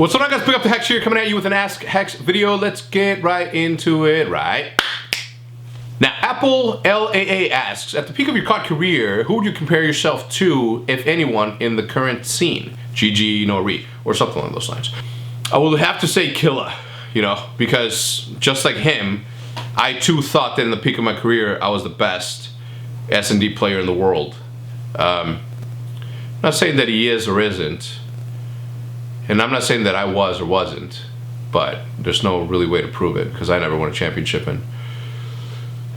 What's up, guys? Pick up the HECZ here, coming at you with an Ask HECZ video. Let's get right into it, right? Now, Apple LAA asks, at the peak of your COD career, who would you compare yourself to, if anyone, in the current scene? GG, Nori, or something along those lines. I will have to say Killa, you know, because just like him, I too thought that in the peak of my career, I was the best S&D player in the world. I'm not saying that he is or isn't. And I'm not saying that I was or wasn't, but there's no really way to prove it because I never won a championship, and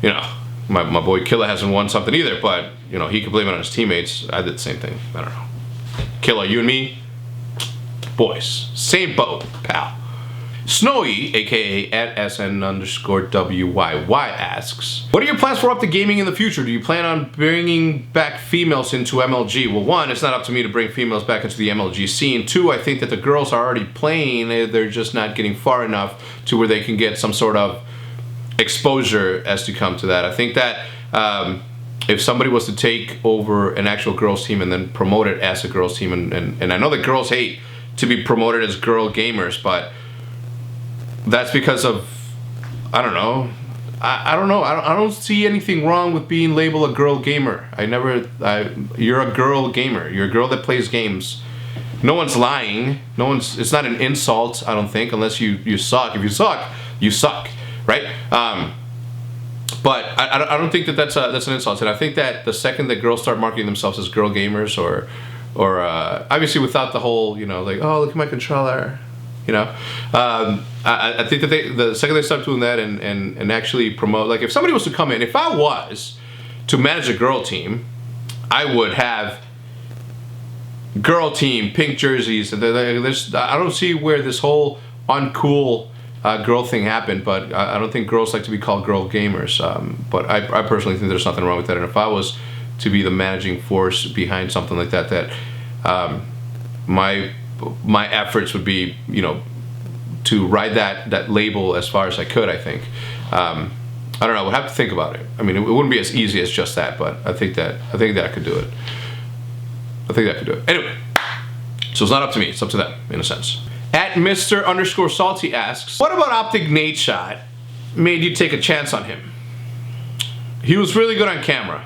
you know, my boy Killa hasn't won something either, but you know, he could blame it on his teammates. I did the same thing. I don't know. Killa, you and me, boys, same boat, pal. Snowy, aka @SN_WYY asks, what are your plans for Up to Gaming in the future? Do you plan on bringing back females into MLG? Well, one, it's not up to me to bring females back into the MLG scene. Two, I think that the girls are already playing. They're just not getting far enough to where they can get some sort of exposure as to come to that. I think that if somebody was to take over an actual girls team and then promote it as a girls team, and I know that girls hate to be promoted as girl gamers, but that's because of, I don't know. I don't know. I don't see anything wrong with being labeled a girl gamer. You're a girl gamer. You're a girl that plays games. No one's lying. It's not an insult, I don't think, unless you suck. If you suck, you suck, right? But I don't think that that's an insult. And I think that the second that girls start marketing themselves as girl gamers, or obviously without the whole, you know, like, oh, look at my controller, you know, I think that the second they start doing that and actually promote, like if somebody was to come in, if I was to manage a girl team, I would have girl team, pink jerseys. I don't see where this whole uncool girl thing happened, but I don't think girls like to be called girl gamers. But I personally think there's nothing wrong with that. And if I was to be the managing force behind something like that, my efforts would be, you know, to ride that label as far as I could. I think. I don't know. I would have to think about it. I mean, it wouldn't be as easy as just that, but I think that I could do it. I think that I could do it. Anyway, so it's not up to me. It's up to them, in a sense. @Mr_Salty asks, what about Optic Nate Shot made you take a chance on him? He was really good on camera.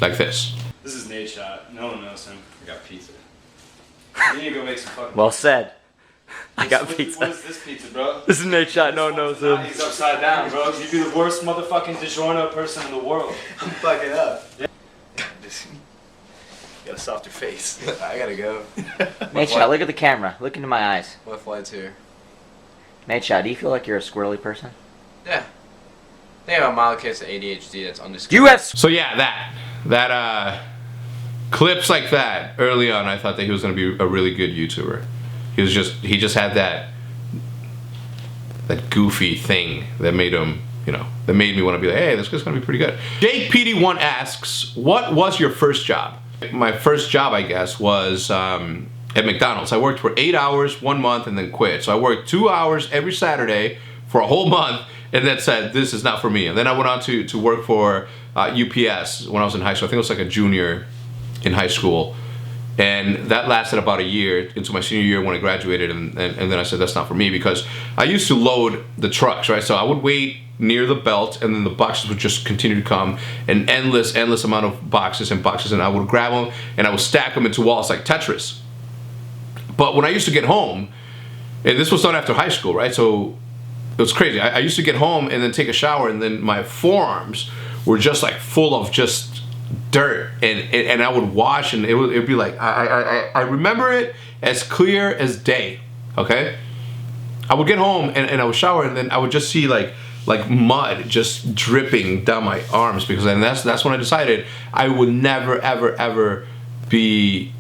Like this. This is Nate Shot. No one knows him. I got pizza. You need to go make some fucking well said. I got pizza. What is this pizza, bro? This is Nate Shot. No one knows him. He's upside down, bro. You'd be the worst motherfucking DiGiorno person in the world. I'm fucking up. Yeah. You gotta softer face. I gotta go. Nate Shot, look at the camera. Look into my eyes. My flight's here. Nate Shot, do you feel like you're a squirrely person? Yeah. I think I have a mild case of ADHD that's undiscovered. You have. So yeah, that clips like that early on, I thought that he was going to be a really good YouTuber. He just had that goofy thing that made him, you know, that made me want to be like, hey, this guy's going to be pretty good. Jake PD1 asks, what was your first job? My first job, I guess, was at McDonald's. I worked for 8 hours 1 month and then quit. So I worked 2 hours every Saturday for a whole month and then said, this is not for me. And then I went on to work for UPS when I was in high school. I think it was like a junior in high school, and that lasted about a year into my senior year when I graduated, and then I said that's not for me, because I used to load the trucks, right? So I would wait near the belt, and then the boxes would just continue to come, an endless amount of boxes, and I would grab them and I would stack them into walls like Tetris. But when I used to get home, and this was done after high school, right? So it was crazy. I used to get home and then take a shower, and then my forearms were just like full of just dirt, and I would wash, and it would be like, I remember it as clear as day. Okay, I would get home and I would shower, and then I would just see like mud just dripping down my arms, because then that's when I decided I would never ever be,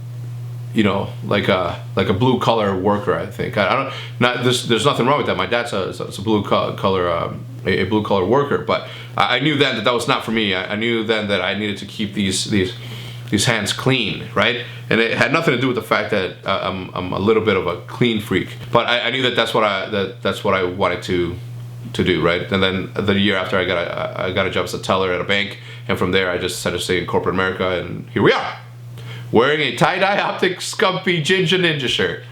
you know, like a blue collar worker. I think there's nothing wrong with that. My dad's a blue collar a blue collar worker, but I knew then that was not for me. I knew then that I needed to keep these hands clean, right? And it had nothing to do with the fact that I'm a little bit of a clean freak, but I knew that that's what I wanted to do, right? And then the year after, I got a job as a teller at a bank, and from there I just decided to stay in corporate America, and here we are, wearing a tie-dye optic scumpy ginger ninja shirt.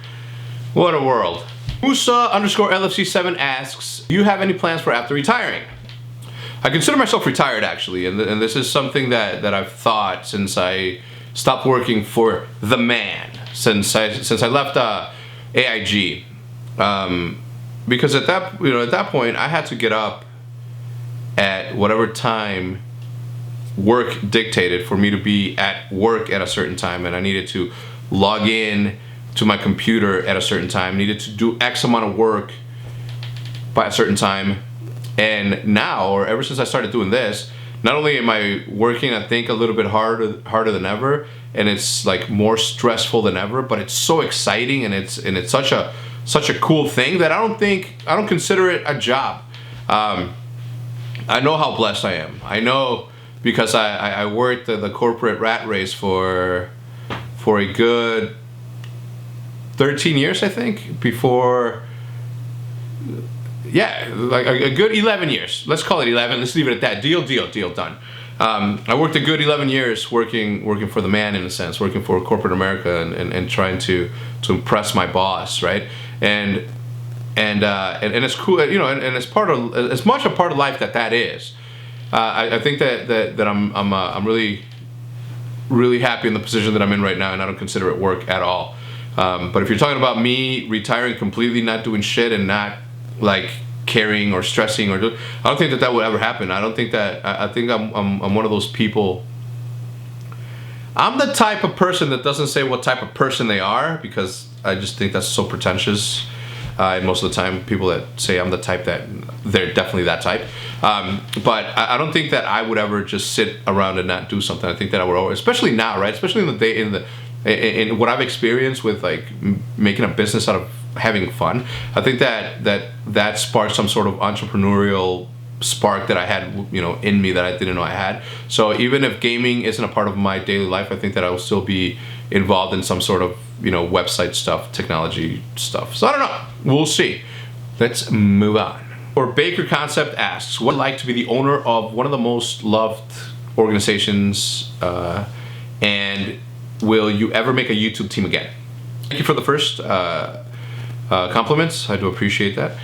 What a world. Musa underscore LFC7 asks, do you have any plans for after retiring? I consider myself retired actually, and this is something that I've thought since I stopped working for the man, since I left AIG, because at that point I had to get up at whatever time work dictated for me to be at work at a certain time, and I needed to log in to my computer at a certain time, needed to do X amount of work by a certain time. And now, or ever since I started doing this, not only am I working, I think, a little bit harder than ever, and it's like more stressful than ever, but it's so exciting, and it's such a cool thing that I don't consider it a job. I know how blessed I am. I know because I worked the corporate rat race for a good 13 years, I think, before. Yeah, like a good 11 years. Let's call it 11. Let's leave it at that. Deal, done. I worked a good 11 years working for the man, in a sense, working for corporate America and trying to impress my boss, right? And it's cool, you know, and it's part of, as much a part of life that is. I think that I'm really happy in the position that I'm in right now, and I don't consider it work at all. But if you're talking about me retiring completely, not doing shit, and not like caring or stressing I don't think that would ever happen. I don't think that. I think I'm one of those people. I'm the type of person that doesn't say what type of person they are, because I just think that's so pretentious. And most of the time, people that say I'm the type, that they're definitely that type. But I don't think that I would ever just sit around and not do something. I think that I would always, especially now, right? Especially in what I've experienced with like making a business out of having fun. I think that sparked some sort of entrepreneurial spark that I had, you know, in me that I didn't know I had. So even if gaming isn't a part of my daily life, I think that I will still be involved in some sort of, you know, website stuff, technology stuff. So I don't know. We'll see. Let's move on. Or Baker Concept asks, what would like to be the owner of one of the most loved organizations, and will you ever make a YouTube team again? Thank you for the first compliments. I do appreciate that.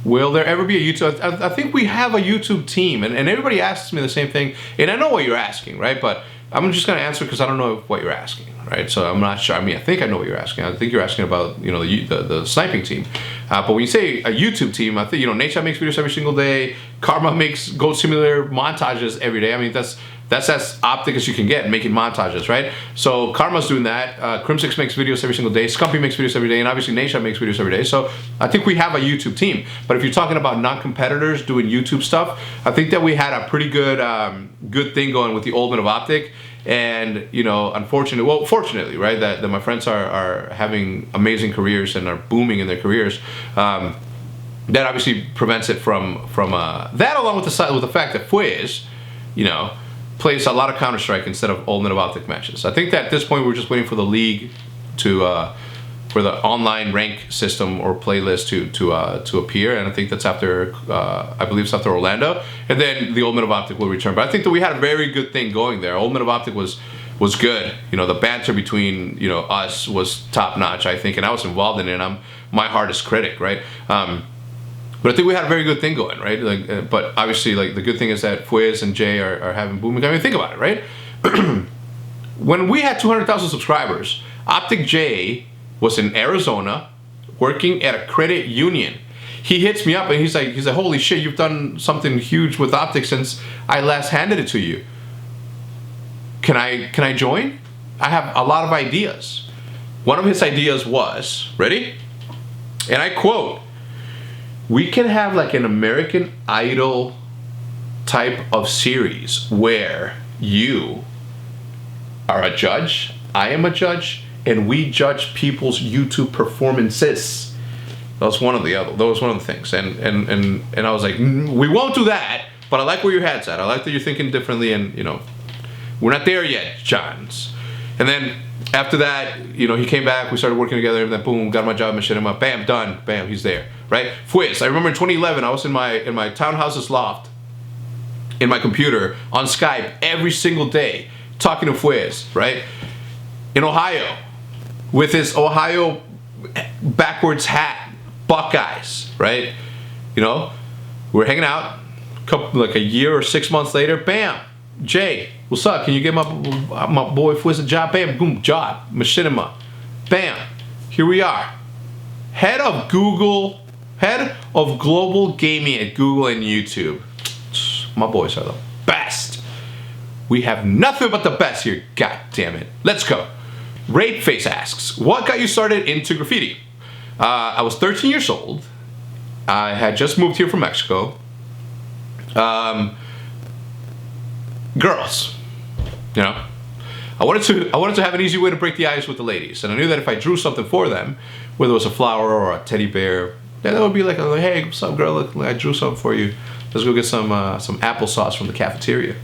Will there ever be a YouTube? I think we have a YouTube team, and everybody asks me the same thing, and I know what you're asking, right? But I'm just going to answer because I don't know what you're asking, right? So I'm not sure. I mean, I think I know what you're asking. I think you're asking about, you know, the sniping team. But when you say a YouTube team, I think, you know, Nature makes videos every single day. Karma makes Goat Simulator montages every day. I mean, that's as optic as you can get, making montages, right? So Karma's doing that. Crimsix makes videos every single day. Scumpy makes videos every day, and obviously Nature makes videos every day. So I think we have a YouTube team. But if you're talking about non-competitors doing YouTube stuff, I think that we had a pretty good good thing going with the Old Men of Optic. And, you know, fortunately, right, that my friends are having amazing careers and are booming in their careers. That obviously prevents it from that, along with the fact that Fwiz, you know, plays a lot of Counter-Strike instead of Old Men of Optic matches. I think that at this point we're just waiting for the league for the online rank system or playlist to appear, and I think that's after I believe it's after Orlando, and then the Old Men of Optic will return. But I think that we had a very good thing going there. Old Men of Optic was good. You know, the banter between, you know, us was top notch, I think, and I was involved in it. And I'm my hardest critic, right? But I think we had a very good thing going, right? Like, but obviously, like, the good thing is that Fwiz and Jay are having booming. I mean, think about it, right? When we had 200,000 subscribers, Optic Jay was in Arizona working at a credit union. He hits me up and he's like, holy shit, you've done something huge with Optic since I last handed it to you. Can I join? I have a lot of ideas. One of his ideas was, ready? And I quote, we can have like an American Idol type of series where you are a judge, I am a judge, and we judge people's YouTube performances. That was one of the things. And I was like, we won't do that, but I like where your head's at. I like that you're thinking differently, and, you know, we're not there yet, Johns. And then after that, you know, he came back, we started working together, and then boom, got my job and shit him up. Bam, done. Bam, he's there, right? Fwiz, I remember in 2011, I was in my townhouse's loft, in my computer, on Skype, every single day, talking to Fwiz, right? In Ohio, with his Ohio backwards hat, Buckeyes, right? You know, we're hanging out, like a year or 6 months later, bam, Jay, what's up? Can you get my boy Fwiz a job? Bam, boom, job, machinima, bam, here we are. Head of global gaming at Google and YouTube. My boys are the best. We have nothing but the best here, god damn it. Let's go. Rape Face asks, what got you started into graffiti? I was 13 years old. I had just moved here from Mexico. Girls, you know. I wanted to have an easy way to break the ice with the ladies, and I knew that if I drew something for them, whether it was a flower or a teddy bear, then it would be like, hey, what's up, girl? Look, I drew something for you. Let's go get some applesauce from the cafeteria.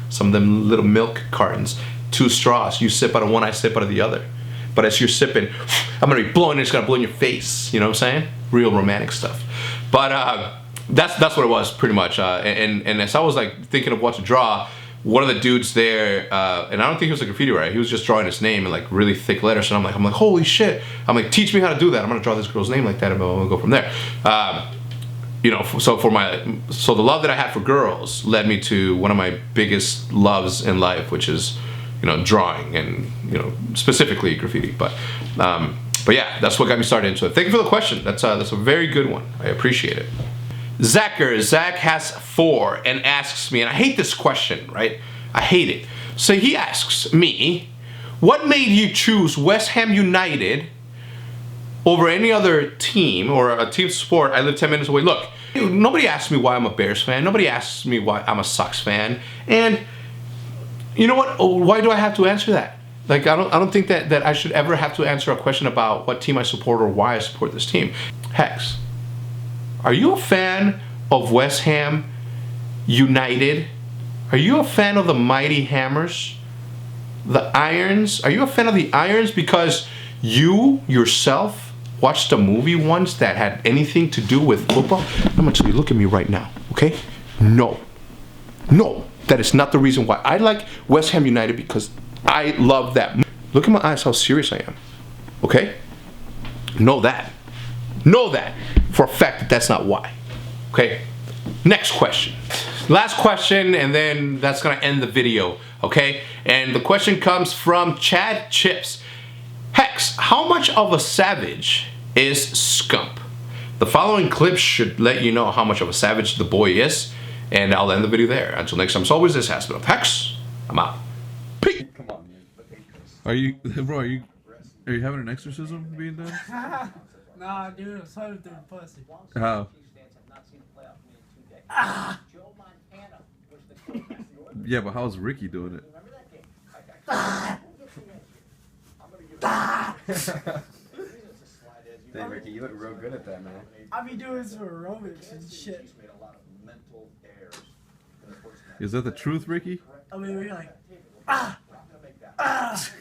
Some of them little milk cartons, 2 straws. You sip out of one, I sip out of the other. But as you're sipping, I'm gonna be blowing it. It's gonna blow in your face. You know what I'm saying? Real romantic stuff. But that's what it was pretty much. And as I was like thinking of what to draw, one of the dudes there, and I don't think he was a graffiti writer, he was just drawing his name in like really thick letters, and I'm like, holy shit. I'm like, teach me how to do that. I'm gonna draw this girl's name like that, and we'll go from there. You know, so the love that I had for girls led me to one of my biggest loves in life, which is, you know, drawing and, you know, specifically graffiti. But yeah, that's what got me started into it. Thank you for the question. That's a very good one. I appreciate it. Zach has 4 and asks me, and I hate this question, right? I hate it. So he asks me, what made you choose West Ham United over any other team or a team sport? I live 10 minutes away. Look, nobody asks me why I'm a Bears fan. Nobody asks me why I'm a Sox fan. And you know what? Why do I have to answer that? Like, I don't think that I should ever have to answer a question about what team I support or why I support this team. HECZ, are you a fan of West Ham United? Are you a fan of the Mighty Hammers? The Irons? Are you a fan of the Irons because you yourself watched a movie once that had anything to do with football? I'm gonna tell you, look at me right now, okay? No, that is not the reason why. I like West Ham United because I love that. Look at my eyes, how serious I am, okay? Know that for a fact that that's not why, okay? Next question. Last question, and then that's gonna end the video, okay? And the question comes from Chad Chips. HECZ, how much of a savage is Scump? The following clip should let you know how much of a savage the boy is, and I'll end the video there. Until next time, as always, this has been of HECZ. I'm out. Peace. Come on, man. Are you having an exorcism being done? Nah, dude, I'm sorry through the pussy. How? Yeah, but how's Ricky doing it? Hey Ricky, you look real good at that, man. I be doing some aerobics and shit. Is that the truth, Ricky? I mean, we're like, ah, ah,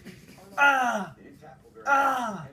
ah, ah.